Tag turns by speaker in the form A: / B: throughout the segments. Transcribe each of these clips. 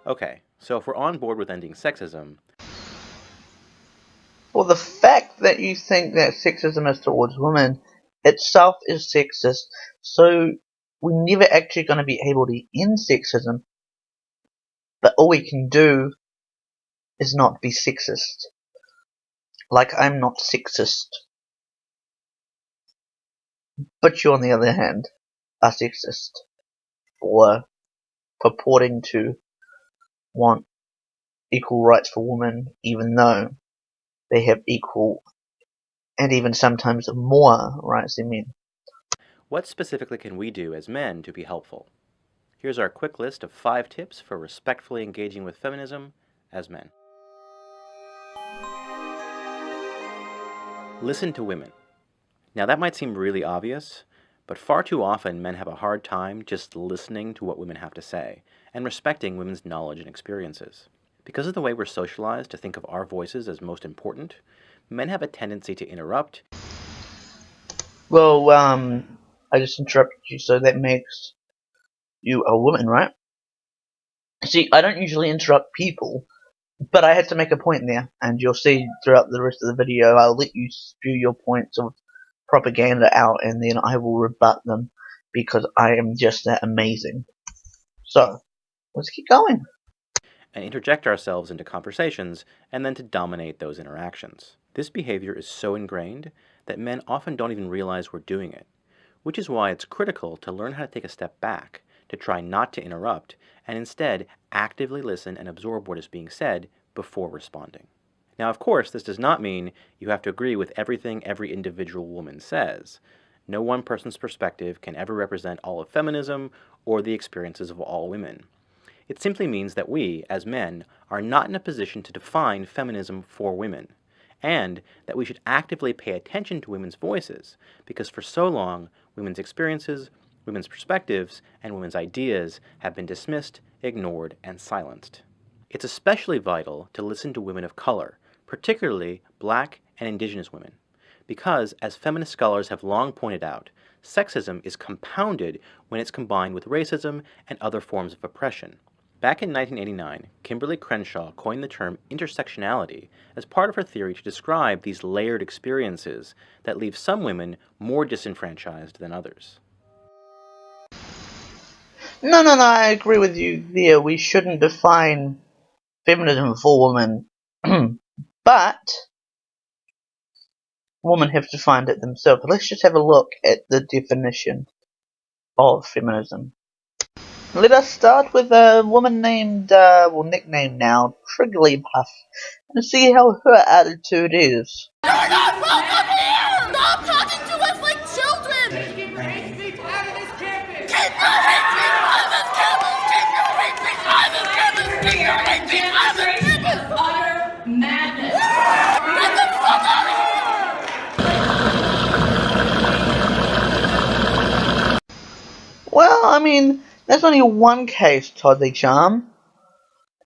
A: Okay, so if we're on board with ending sexism,
B: Well, the fact that you think that sexism is towards women itself is sexist, so we're never actually going to be able to end sexism, but all we can do is not be sexist. Like, I'm not sexist. But you, on the other hand, are sexist for purporting to want equal rights for women, even though they have equal and even sometimes more rights than men.
A: what specifically can we do as men to be helpful? Here's our quick list of 5 tips for respectfully engaging with feminism as men. Listen to women. Now that might seem really obvious, but far too often men have a hard time just listening to what women have to say and respecting women's knowledge and experiences. Because of the way we're socialized to think of our voices as most important, men have a tendency to interrupt.
B: Well, I just interrupted you, so that makes you a woman, right? See, I don't usually interrupt people, but I had to make a point there, and you'll see throughout the rest of the video, I'll let you spew your points of propaganda out, and then I will rebut them, because I am just that amazing. So, let's keep going.
A: And interject ourselves into conversations and then to dominate those interactions. This behavior is so ingrained that men often don't even realize we're doing it, which is why it's critical to learn how to take a step back, to try not to interrupt, and instead actively listen and absorb what is being said before responding. Now, of course, this does not mean you have to agree with everything every individual woman says. No one person's perspective can ever represent all of feminism or the experiences of all women. It simply means that we, as men, are not in a position to define feminism for women, and that we should actively pay attention to women's voices, because for so long, women's experiences, women's perspectives, and women's ideas have been dismissed, ignored, and silenced. It's especially vital to listen to women of color, particularly Black and Indigenous women, because, as feminist scholars have long pointed out, sexism is compounded when it's combined with racism and other forms of oppression. Back in 1989, Kimberly Crenshaw coined the term intersectionality as part of her theory to describe these layered experiences that leave some women more disenfranchised than others.
B: No, I agree with you there. We shouldn't define feminism for women, but women have to find it themselves. Let's just have a look at the definition of feminism. Let us start with a woman named, nicknamed now, Trigglypuff, and see how her attitude is.
C: You're not welcome here! Stop talking to us like children! Keep your hate speech out of this campus! Keep your hate speech out of this campus! Keep your hate speech out of this campus! Keep your hate speech out of this campus! Utter madness! Get the fuck out of here!
B: Well, I mean, that's only one case, Toddly Charm.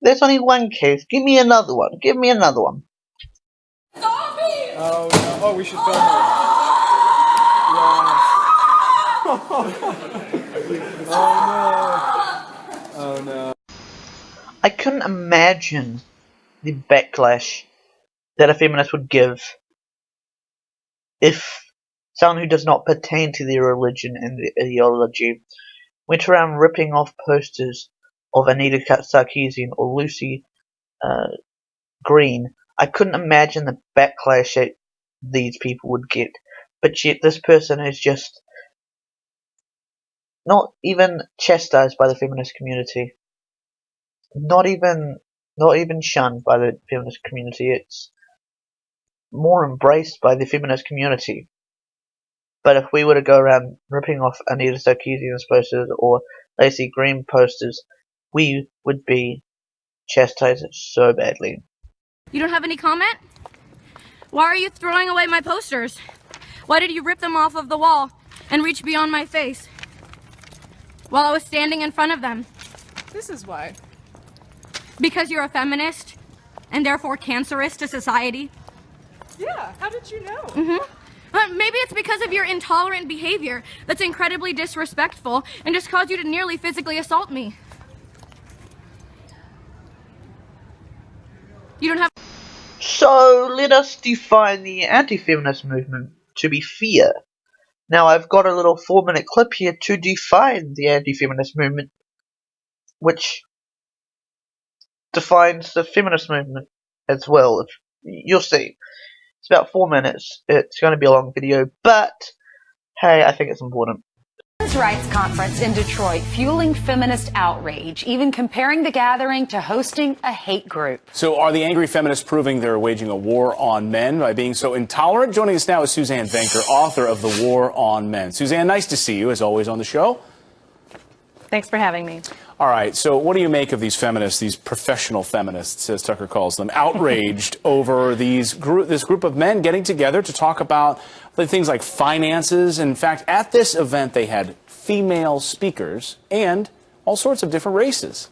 B: There's only one case. Give me another one. Give me another one.
C: Stop it!
D: Oh no. Oh, we should film it. Oh no. Oh no.
B: I couldn't imagine the backlash that a feminist would give if someone who does not pertain to their religion and their ideology went around ripping off posters of Anita Sarkeesian or Lucy Green. I couldn't imagine the backlash that these people would get, but yet this person is just not even chastised by the feminist community, not even shunned by the feminist community. It's more embraced by the feminist community. But if we were to go around ripping off Anita Sarkeesian's posters or Lacey Green posters, we would be chastised so badly.
E: You don't have any comment? Why are you throwing away my posters? Why did you rip them off of the wall and reach beyond my face while I was standing in front of them?
F: This is why.
E: Because you're a feminist and therefore cancerous to society?
F: Yeah, how did you know?
E: Maybe it's because of your intolerant behavior that's incredibly disrespectful and just caused you to nearly physically assault me. You don't have.
B: So let us define the anti-feminist movement to be fair. Now I've got a little 4-minute clip here to define the anti-feminist movement, which defines the feminist movement as well. You'll see. It's about 4 minutes. It's going to be a long video, but hey, I think it's important.
G: Women's Rights Conference in Detroit, fueling feminist outrage, even comparing the gathering to hosting a hate group.
H: So are the angry feminists proving they're waging a war on men by being so intolerant? Joining us now is Suzanne Venker, author of The War on Men. Suzanne, nice to see you, as always, on the show.
I: Thanks for having me.
H: All right, so what do you make of these feminists, these professional feminists, as Tucker calls them, outraged over this group of men getting together to talk about things like finances? In fact, at this event, they had female speakers and all sorts of different races.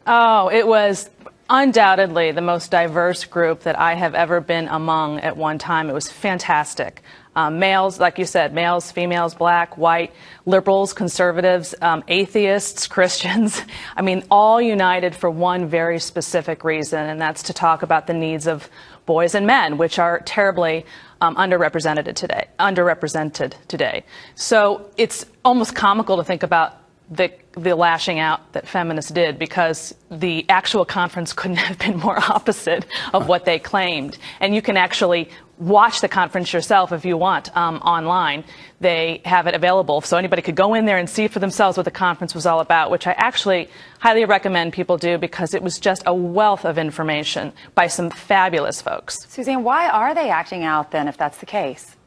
I: Oh, it was undoubtedly the most diverse group that I have ever been among at one time. It was fantastic. Males, like you said, males, females, black, white, liberals, conservatives, atheists, Christians. I mean, all united for one very specific reason, and that's to talk about the needs of boys and men, which are terribly underrepresented today. So it's almost comical to think about the lashing out that feminists did, because the actual conference couldn't have been more opposite of what they claimed. And you can actually watch the conference yourself if you want online. They have it available, so anybody could go in there and see for themselves what the conference was all about, which I actually highly recommend people do, because it was just a wealth of information by some fabulous folks.
G: Suzanne, why are they acting out then, if that's the case?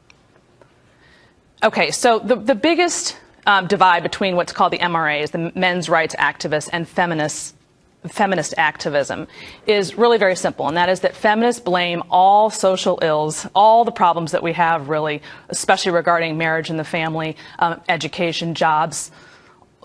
I: Okay, so the biggest divide between what's called the MRAs, the men's rights activists, and feminist activism is really very simple, and that is that feminists blame all social ills, all the problems that we have, really, especially regarding marriage and the family, education, jobs,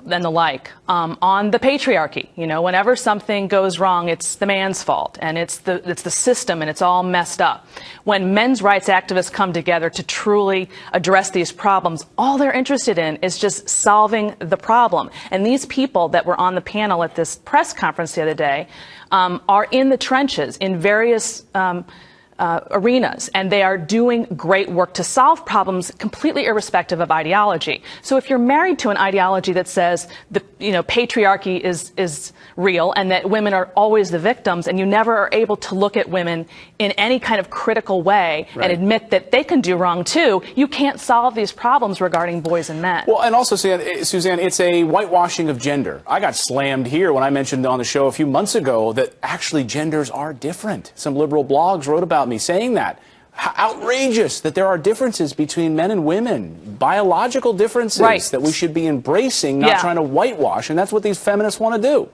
I: and the like, on the patriarchy. You know, whenever something goes wrong, it's the man's fault, and it's the system, and it's all messed up. When men's rights activists come together to truly address these problems, all they're interested in is just solving the problem. And these people that were on the panel at this press conference the other day are in the trenches in various arenas, and they are doing great work to solve problems completely irrespective of ideology. So if you're married to an ideology that says the patriarchy is real and that women are always the victims, and you never are able to look at women in any kind of critical way and admit that they can do wrong too, you can't solve these problems regarding boys and men.
H: Well, and also, Suzanne, it's a whitewashing of gender. I got slammed here when I mentioned on the show a few months ago that actually genders are different. Some liberal blogs wrote about me saying that. Outrageous that there are differences between men and women, biological differences that we should be embracing, not trying to whitewash, and that's what these feminists want to do.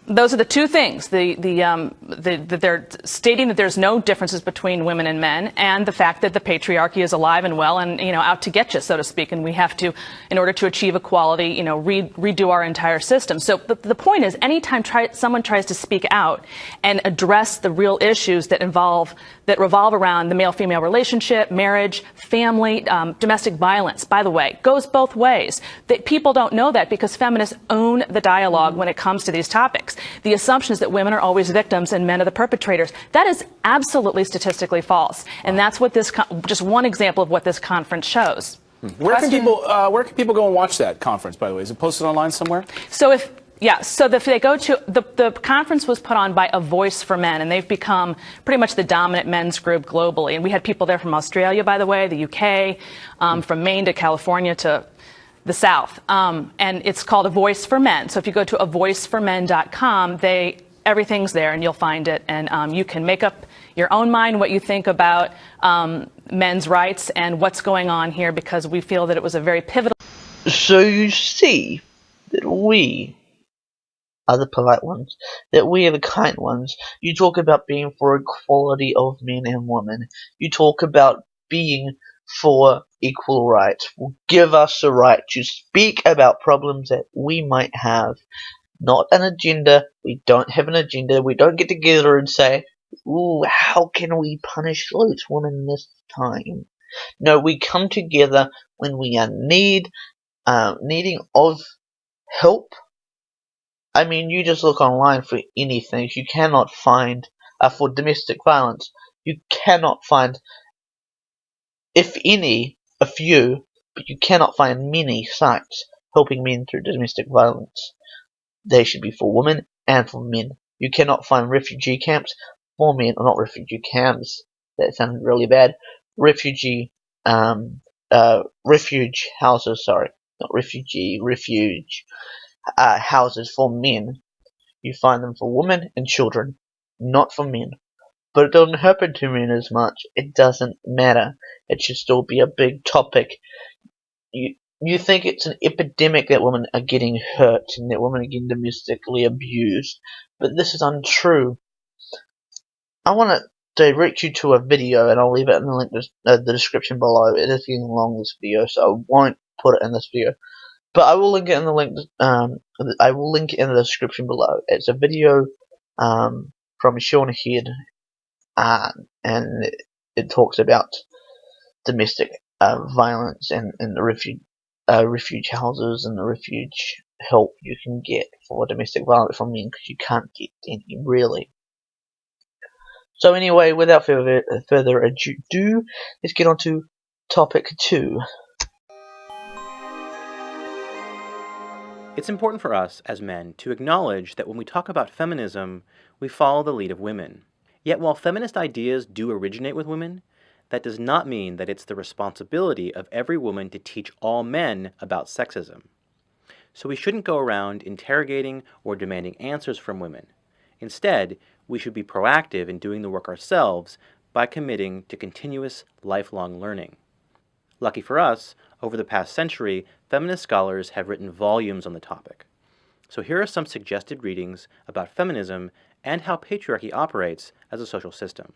I: Those are the two things. That they're stating that there's no differences between women and men, and the fact that the patriarchy is alive and well and, out to get you, so to speak, and we have to, in order to achieve equality, redo our entire system. So the point is, anytime someone tries to speak out and address the real issues that revolve around the male-female relationship, marriage, family, domestic violence, by the way, goes both ways. People don't know that because feminists own the dialogue when it comes to these topics. The assumption is that women are always victims and men are the perpetrators. That is absolutely statistically false. And that's what just one example of what this conference shows.
H: Where can people go and watch that conference, by the way? Is it posted online somewhere?
I: So if they go to the conference was put on by A Voice for Men, and they've become pretty much the dominant men's group globally. And we had people there from Australia, by the way, the UK, from Maine to California to the South. And it's called A Voice for Men. So if you go to avoiceformen.com, everything's there, and you'll find it. And you can make up your own mind what you think about men's rights and what's going on here, because we feel that it was a very pivotal.
B: So you see that we are the polite ones, that we are the kind ones. You talk about being for equality of men and women. You talk about being for equal rights. Well, give us the right to speak about problems that we might have. Not an agenda. We don't have an agenda. We don't get together and say, ooh, how can we punish those women this time? No, we come together when we are needing of help I mean, you just look online for anything. You cannot find, for domestic violence, you cannot find, if any, a few, but you cannot find many sites helping men through domestic violence. They should be for women and for men. You cannot find refugee camps for men, or not refugee camps. That sounded really bad. Refuge houses. Sorry, not refugee. Refuge houses for men. You find them for women and children, not for men. But it doesn't happen to men as much. It doesn't matter. It should still be a big topic. You think it's an epidemic that women are getting hurt and that women are getting domestically abused, but this is untrue. I want to direct you to a video, and I'll leave it in the link, the description below. It is getting long, this video, so I won't put it in this video, but I will link it in the link. I will link it in the description below. It's a video from Sean Head, and it talks about domestic violence and the refuge houses and the refuge help you can get for domestic violence from men, because you can't get any, really. So anyway, without further ado, let's get on to topic 2.
A: It's important for us as men to acknowledge that when we talk about feminism, we follow the lead of women. Yet while feminist ideas do originate with women, that does not mean that it's the responsibility of every woman to teach all men about sexism. So we shouldn't go around interrogating or demanding answers from women. Instead, we should be proactive in doing the work ourselves by committing to continuous, lifelong learning. Lucky for us, over the past century, feminist scholars have written volumes on the topic. So here are some suggested readings about feminism and how patriarchy operates as a social system.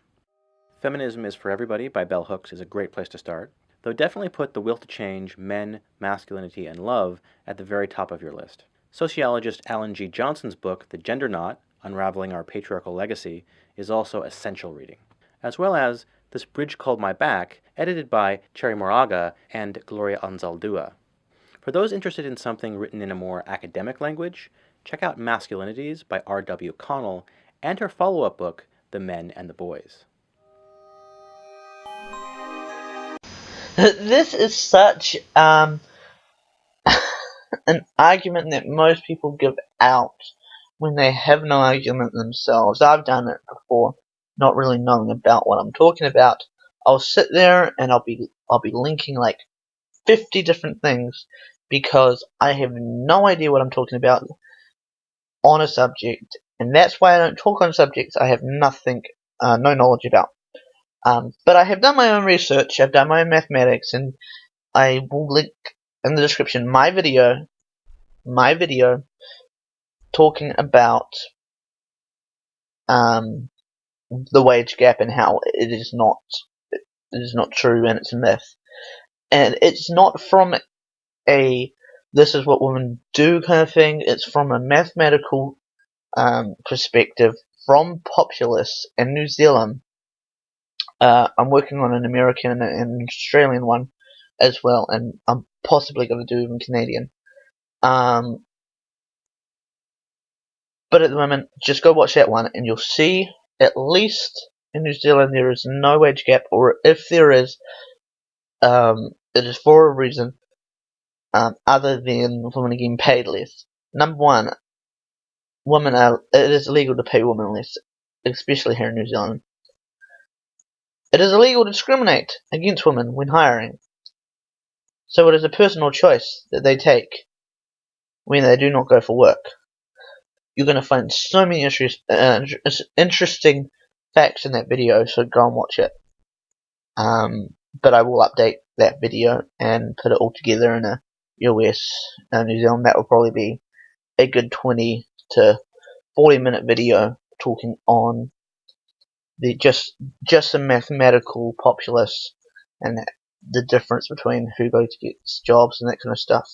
A: Feminism is for Everybody by Bell Hooks is a great place to start, though definitely put The Will to Change, Men, Masculinity, and Love at the very top of your list. Sociologist Alan G. Johnson's book, The Gender Knot, Unraveling Our Patriarchal Legacy, is also essential reading, as well as This Bridge Called My Back, edited by Cherry Moraga and Gloria Anzaldúa. For those interested in something written in a more academic language, check out Masculinities by R.W. Connell and her follow-up book, The Men and the Boys.
B: This is such an argument that most people give out when they have no argument themselves. I've done it before, not really knowing about what I'm talking about. I'll sit there and I'll be linking like 50 different things because I have no idea what I'm talking about on a subject, and that's why I don't talk on subjects I have no knowledge about. But I have done my own research, I've done my own mathematics, and I will link in the description my video talking about the wage gap and how it is not true and it's a myth. And it's not from a this is what women do kind of thing, it's from a mathematical perspective from populists in New Zealand. I'm working on an American and an Australian one as well, and I'm possibly going to do even Canadian. But at the moment, just go watch that one, and you'll see, at least in New Zealand, there is no wage gap, or if there is, it is for a reason other than women are getting paid less. Number one, it is illegal to pay women less, especially here in New Zealand. It is illegal to discriminate against women when hiring. So it is a personal choice that they take when they do not go for work. You're going to find so many interesting facts in that video, so go and watch it. But I will update that video and put it all together in a US New Zealand. That will probably be a good 20 to 40 minute video talking on the just some mathematical populace and the difference between who goes to get jobs and that kind of stuff.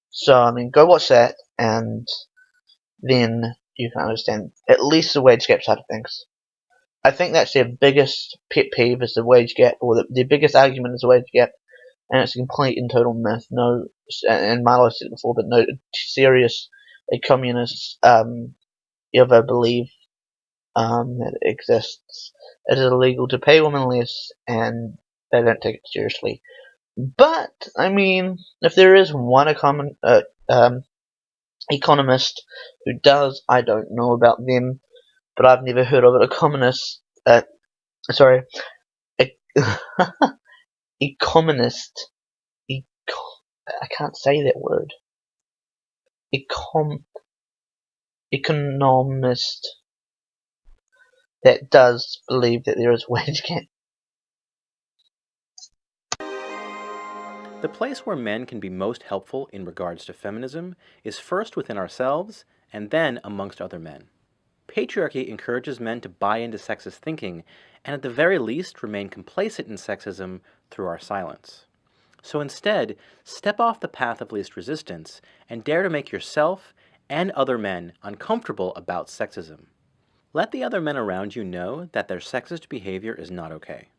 B: So I mean, go watch that, and then you can understand at least the wage gap side of things. I think that's their biggest pet peeve is the wage gap, or their biggest argument is the wage gap, and it's a complete and total myth. No, and Marlo said it before, but no serious a communist ever believe that it exists. It is illegal to pay women less, and they don't take it seriously. But I mean, if there is one economist who does, I don't know about them, but I've never heard of it. A communist, sorry, a economist. I can't say that word. Economist that does believe that there is wage gap.
A: The place where men can be most helpful in regards to feminism is first within ourselves and then amongst other men. Patriarchy encourages men to buy into sexist thinking and at the very least remain complacent in sexism through our silence. So instead, step off the path of least resistance and dare to make yourself and other men uncomfortable about sexism. Let the other men around you know that their sexist behavior is not okay.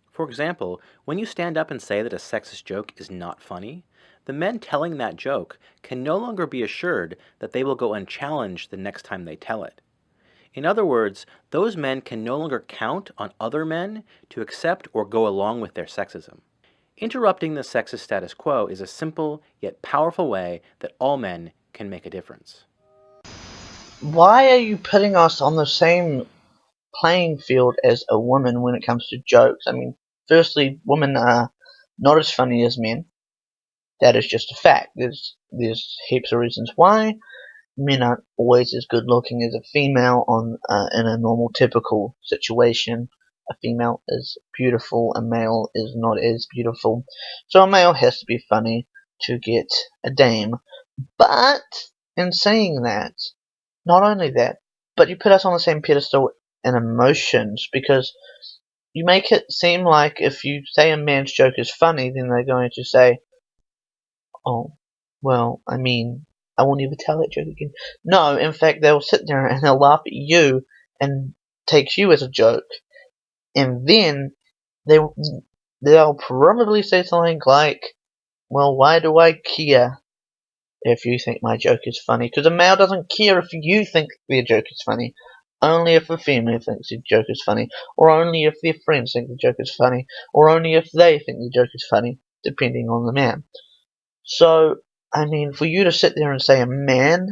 A: For example, when you stand up and say that a sexist joke is not funny, the men telling that joke can no longer be assured that they will go unchallenged the next time they tell it. In other words, those men can no longer count on other men to accept or go along with their sexism. Interrupting the sexist status quo is a simple yet powerful way that all men can make a difference.
B: Why are you putting us on the same playing field as a woman when it comes to jokes? I mean, firstly, women are not as funny as men. That is just a fact. There's heaps of reasons why. Men aren't always as good looking as a female in a normal typical situation. A female is beautiful, a male is not as beautiful. So a male has to be funny to get a dame. But in saying that, not only that, but you put us on the same pedestal in emotions, because you make it seem like if you say a man's joke is funny, then they're going to say, oh, well, I mean, I won't ever tell that joke again. No, in fact, they'll sit there and they'll laugh at you and take you as a joke. And then they'll probably say something like, well, why do I care if you think my joke is funny? Because a male doesn't care if you think their joke is funny. Only if a female thinks the joke is funny. Or only if their friends think the joke is funny. Or only if they think the joke is funny, depending on the man. So, I mean, for you to sit there and say a man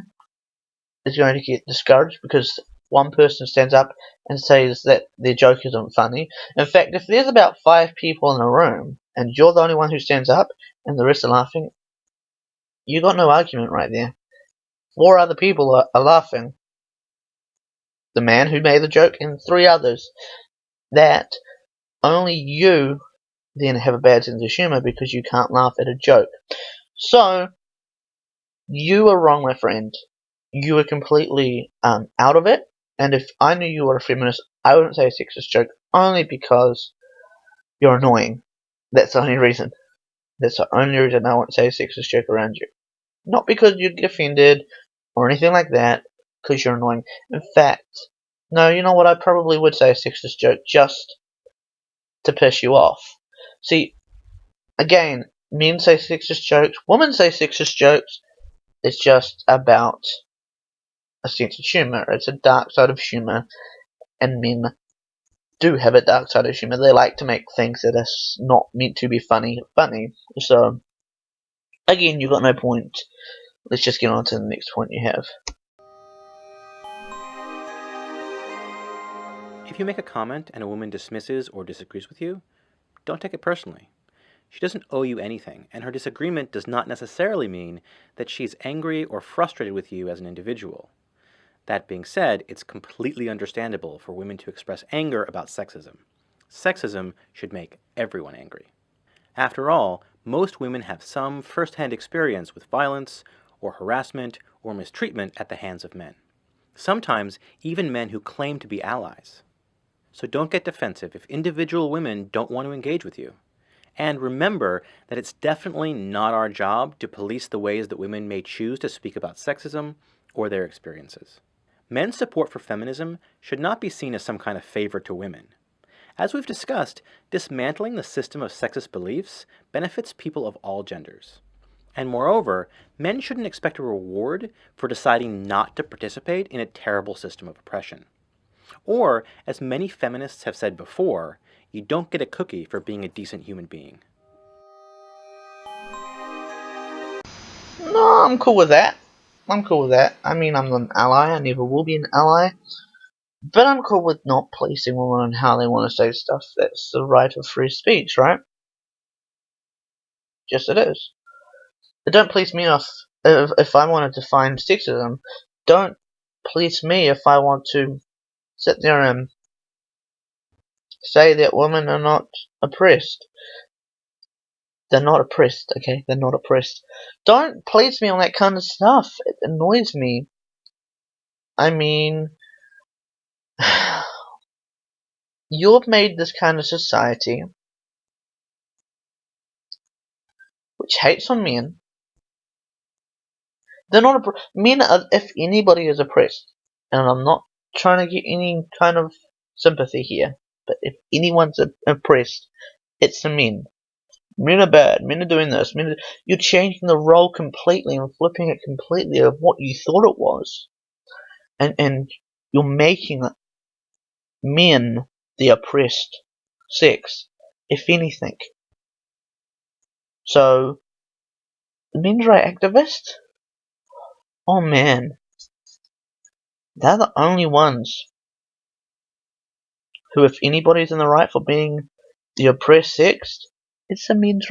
B: is going to get discouraged because one person stands up and says that their joke isn't funny. In fact, if there's about 5 people in a room and you're the only one who stands up and the rest are laughing, you got no argument right there. 4 other people are laughing. The man who made the joke and 3 others. That only you then have a bad sense of humor because you can't laugh at a joke. So, you are wrong, my friend. You are completely out of it. And if I knew you were a feminist, I wouldn't say a sexist joke only because you're annoying. That's the only reason. That's the only reason I won't say a sexist joke around you. Not because you'd get offended or anything like that, because you're annoying. In fact, no, you know what? I probably would say a sexist joke just to piss you off. See, again, men say sexist jokes, women say sexist jokes. It's just about a sense of humour. It's a dark side of humour, and men do have a dark side of humour. They like to make things that are not meant to be funny. So, again, you got no point. Let's just get on to the next point you have.
A: If you make a comment and a woman dismisses or disagrees with you, don't take it personally. She doesn't owe you anything, and her disagreement does not necessarily mean that she's angry or frustrated with you as an individual. That being said, it's completely understandable for women to express anger about sexism. Sexism should make everyone angry. After all, most women have some first-hand experience with violence, or harassment, or mistreatment at the hands of men. Sometimes even men who claim to be allies. So don't get defensive if individual women don't want to engage with you. And remember that it's definitely not our job to police the ways that women may choose to speak about sexism or their experiences. Men's support for feminism should not be seen as some kind of favor to women. As we've discussed, dismantling the system of sexist beliefs benefits people of all genders. And moreover, men shouldn't expect a reward for deciding not to participate in a terrible system of oppression. Or, as many feminists have said before, you don't get a cookie for being a decent human being.
B: No, I'm cool with that. I'm cool with that. I mean, I'm not an ally. I never will be an ally. But I'm cool with not policing women on how they want to say stuff. That's the right of free speech, right? Yes, it is. But don't police me if I want to define sexism. Don't police me if I want to sit there and say that women are not oppressed. They're not oppressed, okay? They're not oppressed. Don't police me on that kind of stuff. It annoys me. I mean, you've made this kind of society which hates on men. They're not men are, if anybody is oppressed, and I'm not trying to get any kind of sympathy here, but if anyone's oppressed, it's the men. Men are bad. Men are doing this. You're changing the role completely and flipping it completely of what you thought it was, and you're making men the oppressed sex, if anything. So, the men's right activists, oh man, they're the only ones who, if anybody's in the right for being the oppressed sex, it's the men's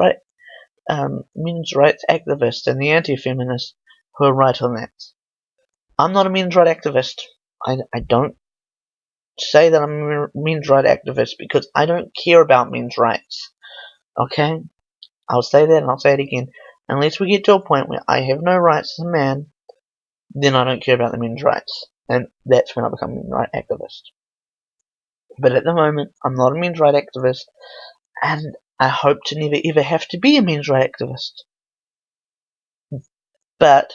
B: rights activists and the anti-feminists who are right on that. I'm not a men's rights activist. I don't say that I'm a men's rights activist because I don't care about men's rights. Okay? I'll say that and I'll say it again. Unless we get to a point where I have no rights as a man, then I don't care about the men's rights. And that's when I become a men's rights activist. But at the moment, I'm not a men's rights activist, and I hope to never ever have to be a men's rights activist. But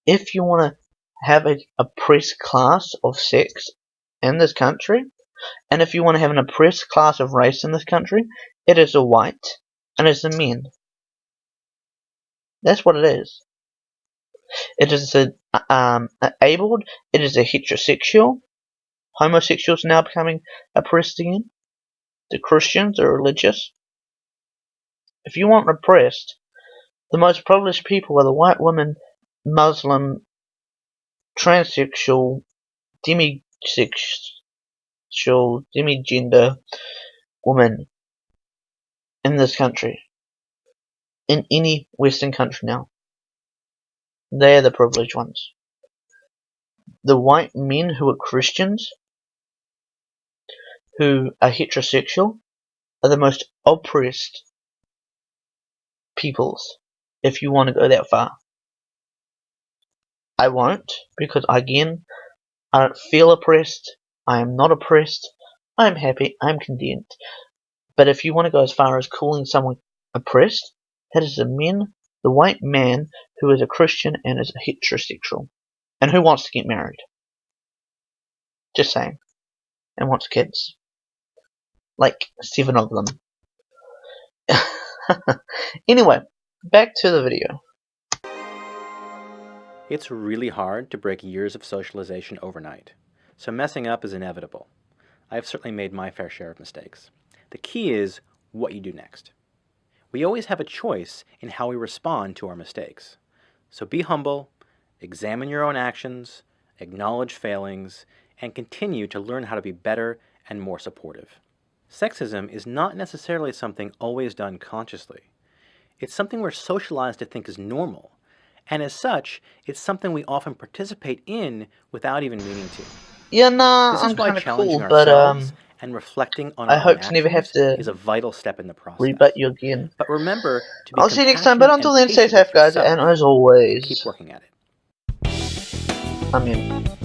B: if you want to have an oppressed class of sex in this country, and if you want to have an oppressed class of race in this country, it is the white, and it's the men. That's what it is. It is abled, it is a heterosexual. Homosexuals now becoming oppressed again. The Christians are religious. If you want oppressed, the most privileged people are the white women, Muslim, transsexual, demisexual, demigender women in this country. In any Western country now. They are the privileged ones. The white men who are Christians, who are heterosexual, are the most oppressed peoples, if you want to go that far. I won't, because again, I don't feel oppressed, I am not oppressed, I am happy, I am content. But if you want to go as far as calling someone oppressed, that is the white man who is a Christian and is a heterosexual, and who wants to get married. Just saying. And wants kids. Like 7 of them. Anyway, back to the video.
A: It's really hard to break years of socialization overnight, so messing up is inevitable. I've certainly made my fair share of mistakes. The key is what you do next. We always have a choice in how we respond to our mistakes. So be humble, examine your own actions, acknowledge failings, and continue to learn how to be better and more supportive. Sexism is not necessarily something always done consciously. It's something we're socialized to think is normal, and as such, it's something we often participate in without even meaning to.
B: Yeah, nah,
A: This
B: I'm
A: is why
B: kind of
A: challenging
B: cool, but
A: ourselves and reflecting on
B: I
A: our own
B: hope to never have
A: actions
B: to
A: is a vital step in the process.
B: rebut you again.
A: But remember to be
B: I'll see you next time, but
A: compassionate
B: until
A: and
B: then, stay
A: patient with
B: safe, guys,
A: yourself,
B: and as
A: and
B: always,
A: keep working at it.
B: I'm in.